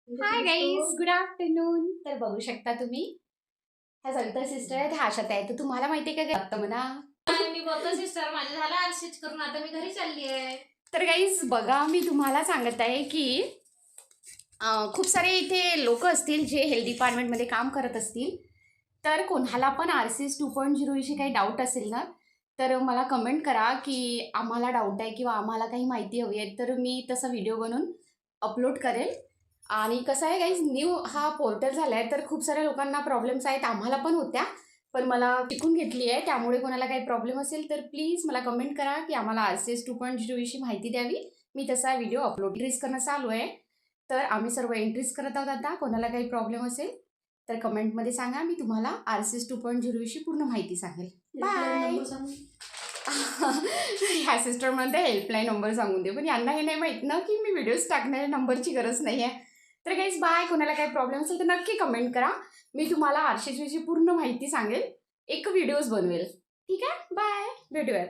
Hi guys, good afternoon. तर बघू शकता तुम्ही, ह्या सविता सिस्टर आहेत, ह्या आशात आहे. तर तुम्हाला माहिती आहे का म्हणा. मी बोलतो सिस्टर, माझं झालं आरशीच करून, आता मी घरी चालली आहे. तर गाईज बघा, मी तुम्हाला सांगत आहे की खूप सारे इथे लोक असतील जे हेल्थ डिपार्टमेंटमध्ये काम करत असतील. तर कोणाला पण RCS 2.0 विषयी काही डाऊट असेल ना, तर मला कमेंट करा की आम्हाला डाऊट आहे किंवा आम्हाला काही माहिती हवी आहे. तर मी तसा व्हिडिओ बनवून अपलोड करेल. आणि कसं आहे गाईज, न्यू हा पोर्टल झाला आहे, तर खूप साऱ्या लोकांना प्रॉब्लेम्स आहेत. आम्हाला पण होत्या, पण मला शिकून घेतली आहे. त्यामुळे कोणाला काही प्रॉब्लेम असेल तर प्लीज मला कमेंट करा की आम्हाला RCS 2.0 विषयी माहिती द्यावी. मी तसा व्हिडिओ अपलोड करणं चालू आहे. तर आम्ही सर्व एंट्रीज करत आहोत. आता कोणाला काही प्रॉब्लेम असेल तर कमेंटमध्ये सांगा. मी तुम्हाला RCS 2.0 विषयी पूर्ण माहिती सांगेल. बाय. ह्या सिस्टर म्हणते हेल्पलाईन नंबर सांगून दे, पण यांना हे नाही माहीत ना की मी व्हिडिओज टाकण्याच्या नंबरची गरज नाही आहे. तर गाईज बाय. कोणाला काही प्रॉब्लेम असेल तर नक्की कमेंट करा. मी तुम्हाला RCS विषयी पूर्ण माहिती सांगेल, एक व्हिडिओज बनवेल. ठीक आहे, बाय, भेटूयात.